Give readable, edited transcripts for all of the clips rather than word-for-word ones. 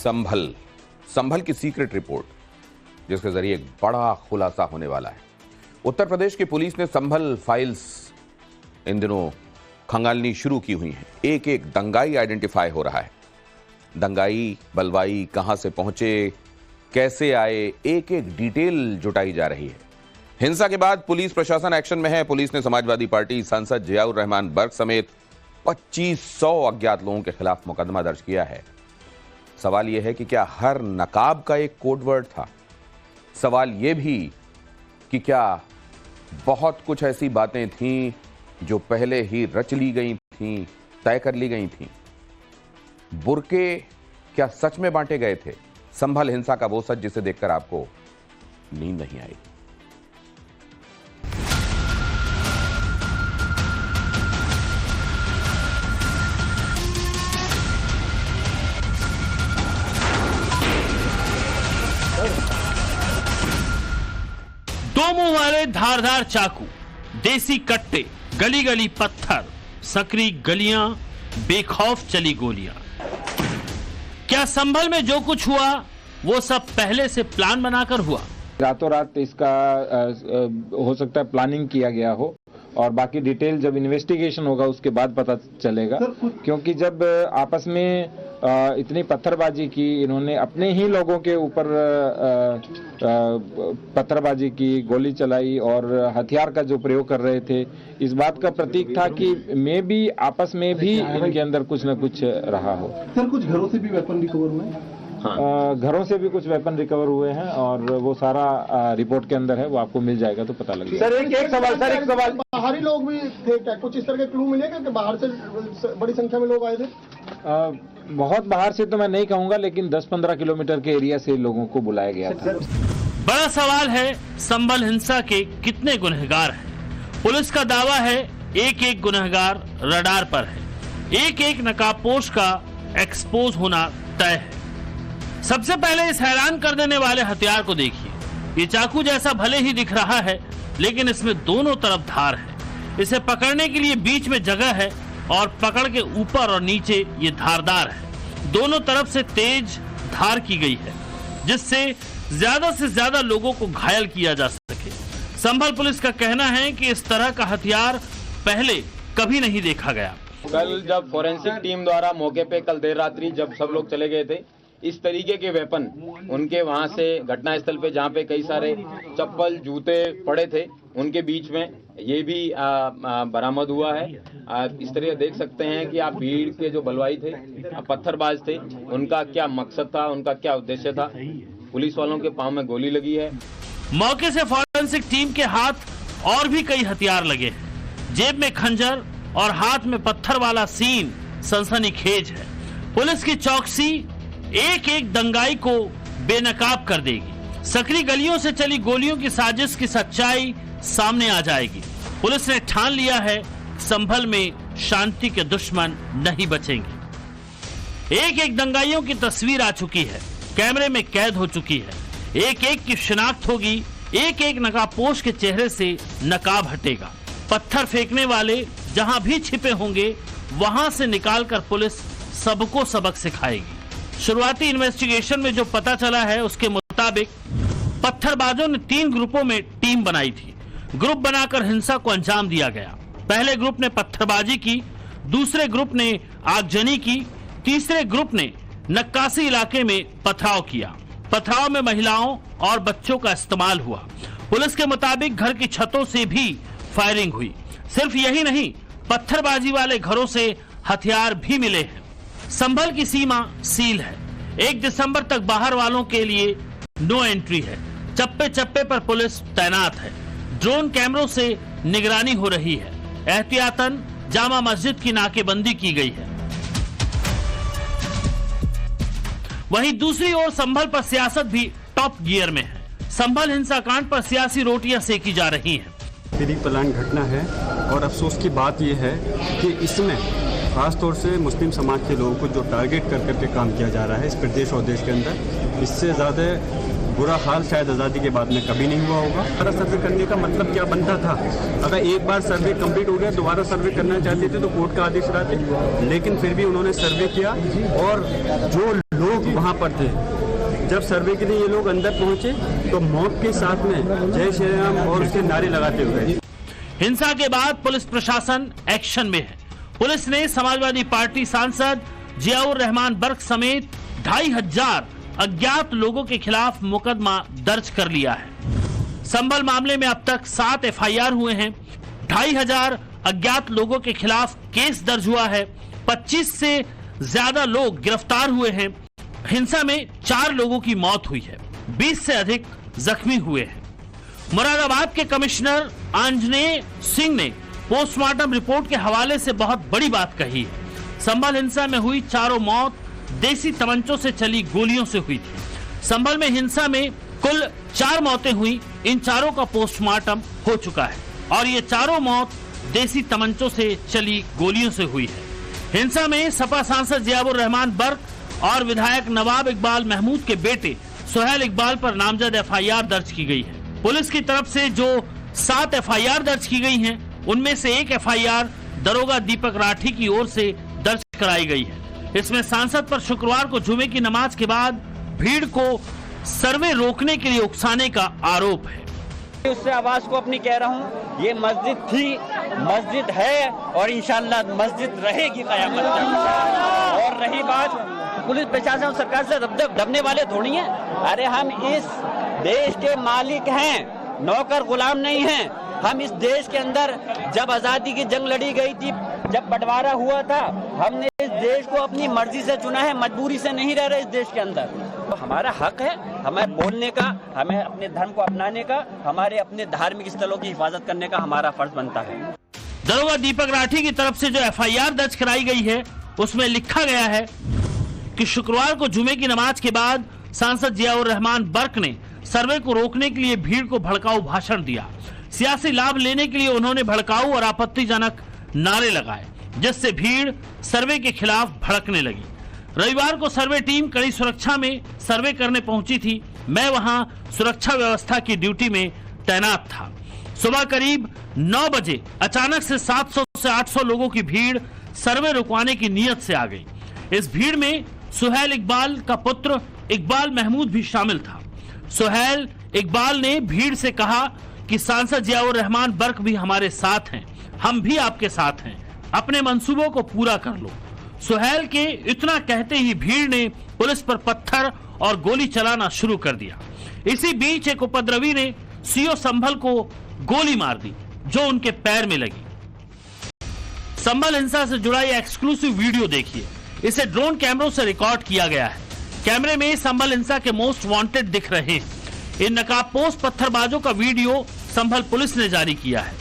संभल की secret report, जिसके जरिए एक बड़ा खुलासा होने वाला है। उत्तर प्रदेश की पुलिस ने संभल फाइल्स इन दिनों खंगालनी शुरू की हुई हैं। एक एक दंगाई आइडेंटिफाई हो रहा है। दंगाई बलवाई कहां से पहुंचे, कैसे आए, एक एक डिटेल जुटाई जा रही है। हिंसा के बाद पुलिस प्रशासन एक्शन में है। पुलिस ने समाजवादी पार्टी सांसद जियाउर रहमान बर्क समेत 2500 अज्ञात लोगों के खिलाफ मुकदमा दर्ज किया है। सवाल यह है कि क्या हर नकाब का एक कोडवर्ड था? सवाल यह भी कि क्या बहुत कुछ ऐसी बातें थीं जो पहले ही रच ली गई थीं, तय कर ली गई थीं? बुरके क्या सच में बांटे गए थे? संभल हिंसा का वो सच जिसे देखकर आपको नींद नहीं आई। दो मुंह वाले धारदार चाकू, देसी कट्टे, गली गली पत्थर, सकरी गलियां, बेखौफ चली गोलियां। क्या संभल में जो कुछ हुआ वो सब पहले से प्लान बनाकर हुआ? रातों रात इसका हो सकता है प्लानिंग किया गया हो, और बाकी डिटेल जब इन्वेस्टिगेशन होगा उसके बाद पता चलेगा। क्योंकि जब आपस में इतनी पत्थरबाजी की, इन्होंने अपने ही लोगों के ऊपर पत्थरबाजी की, गोली चलाई और हथियार का जो प्रयोग कर रहे थे, इस बात का प्रतीक था कि मे भी आपस में भी इनके अंदर कुछ न कुछ रहा हो। सर, कुछ घरों से भी वेपन रिकवर हुए हैं? हाँ। घरों से भी कुछ वेपन रिकवर हुए हैं और वो सारा रिपोर्ट के अंदर है, वो आपको मिल जाएगा तो पता लगेगा। सर एक सवाल बाहरी लोग भी थे क्या? कुछ इस तरह के क्लू मिलेगा कि बाहर से बड़ी संख्या में लोग आए थे? बहुत बाहर से तो मैं नहीं कहूंगा, लेकिन 10-15 किलोमीटर के एरिया से लोगों को बुलाया गया था। बड़ा सवाल है, संभल हिंसा के कितने गुनहगार हैं? पुलिस का दावा है एक एक गुनहगार रडार पर है। एक एक नकाबपोश का एक्सपोज होना तय है। सबसे पहले इस हैरान कर देने वाले हथियार को देखिए। ये चाकू जैसा भले ही दिख रहा है, लेकिन इसमें दोनों तरफ धार है। इसे पकड़ने के लिए बीच में जगह है और पकड़ के ऊपर और नीचे ये धारदार है। दोनों तरफ से तेज धार की गई है, जिससे ज्यादा से ज्यादा लोगों को घायल किया जा सके। संभल पुलिस का कहना है कि इस तरह का हथियार पहले कभी नहीं देखा गया। कल जब फोरेंसिक टीम द्वारा मौके पे कल देर रात्रि जब सब लोग चले गए थे, इस तरीके के वेपन उनके वहां से घटनास्थल पे, जहां पे कई सारे चप्पल जूते पड़े थे, उनके बीच में ये भी बरामद हुआ है। इस तरह देख सकते हैं कि आप भीड़ के जो बलवाई थे, पत्थरबाज थे, उनका क्या मकसद था, उनका क्या उद्देश्य था। पुलिस वालों के पांव में गोली लगी है। मौके से फोरेंसिक टीम के हाथ और भी कई हथियार लगे हैं। जेब में खंजर और हाथ में पत्थर वाला सीन सनसनीखेज है। पुलिस की चौकसी एक एक दंगाई को बेनकाब कर देगी। सकरी गलियों से चली गोलियों की साजिश की सच्चाई सामने आ जाएगी। पुलिस ने ठान लिया है, संभल में शांति के दुश्मन नहीं बचेंगे। एक एक दंगाइयों की तस्वीर आ चुकी है, कैमरे में कैद हो चुकी है। एक एक की शिनाख्त होगी, एक एक नकाबपोश के चेहरे से नकाब हटेगा। पत्थर फेंकने वाले जहां भी छिपे होंगे, वहां से निकालकर पुलिस सबको सबक सिखाएगी। शुरुआती इन्वेस्टिगेशन में जो पता चला है उसके मुताबिक पत्थरबाजों ने 3 ग्रुपों में टीम बनाई थी। ग्रुप बनाकर हिंसा को अंजाम दिया गया। पहले ग्रुप ने पत्थरबाजी की, दूसरे ग्रुप ने आगजनी की, तीसरे ग्रुप ने नक्काशी इलाके में पथराव किया। पथराव में महिलाओं और बच्चों का इस्तेमाल हुआ। पुलिस के मुताबिक घर की छतों से भी फायरिंग हुई। सिर्फ यही नहीं, पत्थरबाजी वाले घरों से हथियार भी मिले हैं। संभल की सीमा सील है। 1 दिसंबर तक बाहर वालों के लिए नो एंट्री है। चप्पे चप्पे पर पुलिस तैनात है। ड्रोन कैमरों से निगरानी हो रही है। एहतियातन जामा मस्जिद की नाकेबंदी की गई है। वहीं दूसरी ओर संभल पर सियासत भी टॉप गियर में है। संभल हिंसाकांड पर सियासी रोटियां सेकी जा रही हैं। प्री प्लान घटना है और अफसोस की बात यह है कि इसमें खास तौर से मुस्लिम समाज के लोगों को जो टारगेट कर करके काम किया जा रहा है इस प्रदेश और देश के अंदर, इससे ज़्यादा बुरा हाल शायद आज़ादी के बाद में कभी नहीं हुआ होगा। दोबारा सर्वे करने का मतलब क्या बनता था? अगर एक बार सर्वे कंप्लीट हो गया, दोबारा सर्वे करना चाहते थे तो कोर्ट का आदेश लाते, लेकिन फिर भी उन्होंने सर्वे किया और जो लोग वहाँ पर थे। जब सर्वे के लिए ये लोग अंदर पहुंचे तो मॉब के साथ में जय श्री राम और उसके नारे लगाते हुए। हिंसा के बाद पुलिस प्रशासन एक्शन में है। पुलिस ने समाजवादी पार्टी सांसद जियाउर रहमान बर्क समेत 2500 अज्ञात लोगों के खिलाफ मुकदमा दर्ज कर लिया है। संभल मामले में अब तक 7 FIR हुए हैं। 2500 अज्ञात लोगों के खिलाफ केस दर्ज हुआ है। 25 से ज्यादा लोग गिरफ्तार हुए हैं। हिंसा में 4 लोगों की मौत हुई है, 20 से अधिक जख्मी हुए हैं। मुरादाबाद के कमिश्नर आंजनेय सिंह ने पोस्टमार्टम रिपोर्ट के हवाले से बहुत बड़ी बात कही है। संभल हिंसा में हुई चारों मौत देसी तमंचों से चली गोलियों से हुई थी। संभल में हिंसा में कुल 4 मौतें हुई। इन चारों का पोस्टमार्टम हो चुका है और ये चारों मौत देसी तमंचों से चली गोलियों से हुई है। हिंसा में सपा सांसद जियाउर रहमान बर्क और विधायक नवाब इकबाल महमूद के बेटे सुहेल इकबाल पर नामजद FIR दर्ज की गई है। पुलिस की तरफ से जो 7 FIR दर्ज की गई हैं, उनमें से एक FIR दरोगा दीपक राठी की ओर से दर्ज कराई गई है। इसमें सांसद पर शुक्रवार को जुमे की नमाज के बाद भीड़ को सर्वे रोकने के लिए उकसाने का आरोप है। उससे आवाज को अपनी कह रहा हूँ, ये मस्जिद थी, मस्जिद है और इंशाल्लाह मस्जिद रहेगी क़यामत तक। और रही बात पुलिस प्रशासन और सरकार से दबने वाले थोड़ी हैं। अरे हम इस देश के मालिक हैं, नौकर गुलाम नहीं हैं। हम इस देश के अंदर जब आजादी की जंग लड़ी गई थी, जब बंटवारा हुआ था, हमने इस देश को अपनी मर्जी से चुना है, मजबूरी से नहीं रह रहे इस देश के अंदर। तो हमारा हक है हमें बोलने का, हमें अपने धर्म को अपनाने का, हमारे अपने धार्मिक स्थलों की हिफाजत करने का हमारा फर्ज बनता है। दरोगा दीपक राठी की तरफ से जो FIR दर्ज कराई गई है, उसमें लिखा गया है कि शुक्रवार को जुमे की नमाज के बाद सांसद जियाउर रहमान बर्क ने सर्वे को रोकने के लिए भीड़ को भड़काऊ भाषण दिया। सियासी लाभ लेने के लिए उन्होंने भड़काऊ और आपत्तिजनक नारे लगाए, जिससे भीड़ सर्वे के खिलाफ भड़कने लगी। रविवार को सर्वे टीम कड़ी सुरक्षा में सर्वे करने पहुंची थी। मैं वहां सुरक्षा व्यवस्था की ड्यूटी में तैनात था। सुबह करीब 9 बजे अचानक से 700 से 800 लोगों की भीड़ सर्वे रुकवाने की नीयत से आ गई। इस भीड़ में सुहेल इकबाल का पुत्र इकबाल महमूद भी शामिल था। सुहेल इकबाल ने भीड़ से कहा कि सांसद जियाउर रहमान बर्क भी हमारे साथ हैं, हम भी आपके साथ हैं, अपने मंसूबों को पूरा कर लो। सुहेल के इतना कहते ही भीड़ ने पुलिस पर पत्थर और गोली चलाना शुरू कर दिया। इसी बीच एक उपद्रवी ने CO संभल को गोली मार दी, जो उनके पैर में लगी। संभल हिंसा से जुड़ा यह एक्सक्लूसिव वीडियो देखिए। इसे ड्रोन कैमरों से रिकॉर्ड किया गया है। कैमरे में संभल हिंसा के मोस्ट वांटेड दिख रहे हैं। इन नकाबपोश पत्थरबाजों का वीडियो संभल पुलिस ने जारी किया है।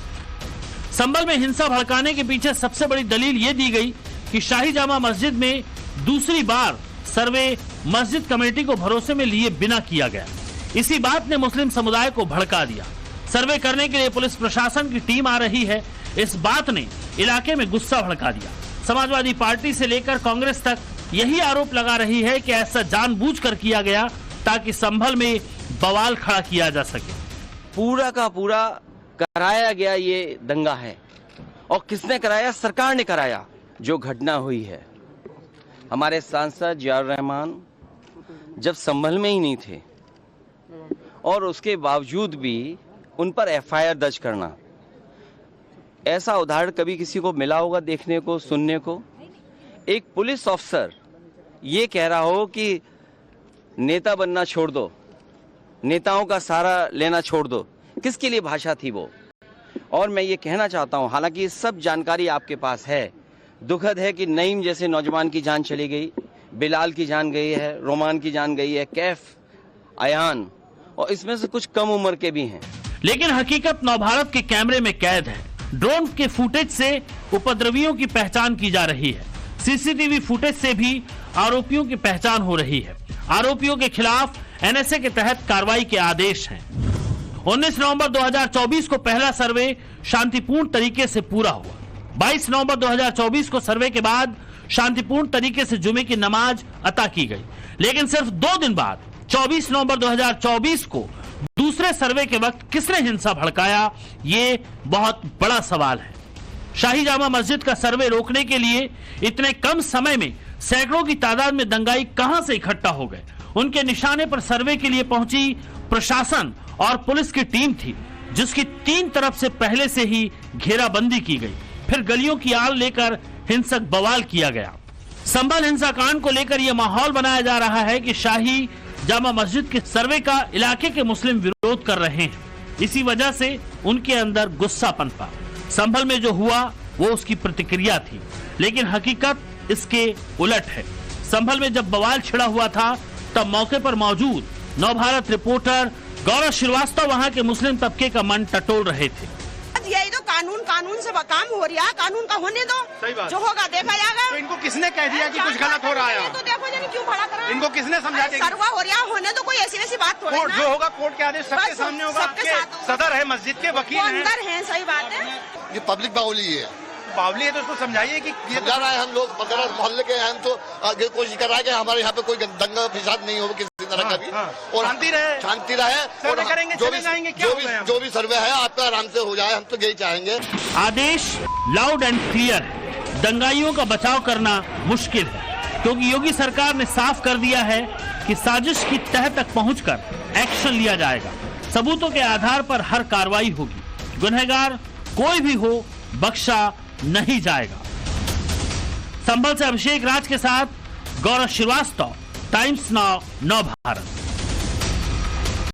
संभल में हिंसा भड़काने के पीछे सबसे बड़ी दलील ये दी गई कि शाही जामा मस्जिद में दूसरी बार सर्वे मस्जिद कमेटी को भरोसे में लिए बिना किया गया। इसी बात ने मुस्लिम समुदाय को भड़का दिया। सर्वे करने के लिए पुलिस प्रशासन की टीम आ रही है, इस बात ने इलाके में गुस्सा भड़का दिया। समाजवादी पार्टी से लेकर कांग्रेस तक यही आरोप लगा रही है कि ऐसा जानबूझकर किया गया ताकि संभल में बवाल खड़ा किया जा सके। पूरा का पूरा कराया गया ये दंगा है। और किसने कराया? सरकार ने कराया। जो घटना हुई है, हमारे सांसद जियाउर रहमान जब संभल में ही नहीं थे और उसके बावजूद भी उन पर FIR दर्ज करना, ऐसा उदाहरण कभी किसी को मिला होगा देखने को, सुनने को? एक पुलिस ऑफिसर ये कह रहा हो कि नेता बनना छोड़ दो, नेताओं का सहारा लेना छोड़ दो। किसके लिए भाषा थी वो? और मैं ये कहना चाहता हूँ, हालांकि सब जानकारी आपके पास है, दुखद है कि नईम जैसे नौजवान की जान चली गई, बिलाल की जान गई है, रोमान की जान गई है, कैफ, अयान, और इसमें से कुछ कम उम्र के भी हैं। लेकिन हकीकत नवभारत के कैमरे में कैद है। ड्रोन के फुटेज से उपद्रवियों की पहचान की जा रही है। CCTV फुटेज से भी आरोपियों की पहचान हो रही है। आरोपियों के खिलाफ NSA के तहत कार्रवाई के आदेश हैं। 19 नवंबर 2024 को पहला सर्वे शांतिपूर्ण तरीके से पूरा हुआ। 22 नवंबर 2024 को सर्वे के बाद शांतिपूर्ण तरीके से जुमे की नमाज अता की गई। लेकिन सिर्फ 2 दिन बाद 24 नवंबर 2024 को दूसरे सर्वे के वक्त किसने हिंसा भड़काया, ये बहुत बड़ा सवाल है। शाही जामा मस्जिद का सर्वे रोकने के लिए इतने कम समय में सैकड़ों की तादाद में दंगाई कहां से इकट्ठा हो गए। उनके निशाने पर सर्वे के लिए पहुंची प्रशासन और पुलिस की टीम थी, जिसकी 3 तरफ से पहले से ही घेराबंदी की गई। फिर गलियों की आड़ लेकर हिंसक बवाल किया गया। संभल हिंसाकांड को लेकर यह माहौल बनाया जा रहा है कि शाही जामा मस्जिद के सर्वे का इलाके के मुस्लिम विरोध कर रहे हैं। इसी वजह से उनके अंदर गुस्सा पनपा। संभल में जो हुआ वो उसकी प्रतिक्रिया थी, लेकिन हकीकत इसके उलट है। संभल में जब बवाल छिड़ा हुआ था तब मौके पर मौजूद नवभारत रिपोर्टर गौरव श्रीवास्तव वहां के मुस्लिम तबके का मन टटोल रहे थे। यही तो कानून से काम हो रहा है, कानून का होने दो, जो होगा देखा जाएगा। तो इनको किसने कह दिया कि कुछ गलत हो रहा है? तो देखो जाने क्यों खड़ा करा, इनको किसने समझा दिया? सर्वा हो रहा होने दो, कोई ऐसी वैसी बात थोड़ी ना। जो होगा कोर्ट के आदेश सबके सामने होगा। आपके सदर है, मस्जिद के वकील हैं, अंदर हैं, सही बात है। ये पब्लिक बाउली है, बावली है, तो उसको समझाइए कि ये समझा रहा है। हम लोग मगर मोहल्ले के हम तो आगे कोशिश कर रहा है कि हमारे यहाँ पे कोई दंगा फिसाद नहीं हो किसी तरह का भी, और शांति रहे और जो भी सर्वे है आपका आराम से हो जाए, हम तो यही चाहेंगे। आदेश लाउड एंड क्लियर है, दंगाइयों का बचाव करना मुश्किल है, क्योंकि योगी सरकार ने साफ कर दिया है कि साजिश की तह तक पहुंचकर एक्शन लिया जाएगा। सबूतों के आधार पर हर कार्रवाई होगी। गुनहगार कोई भी हो बख्शा नहीं जाएगा। संभल से अभिषेक राज के साथ गौरव श्रीवास्तव, टाइम्स नाउ, नव भारत।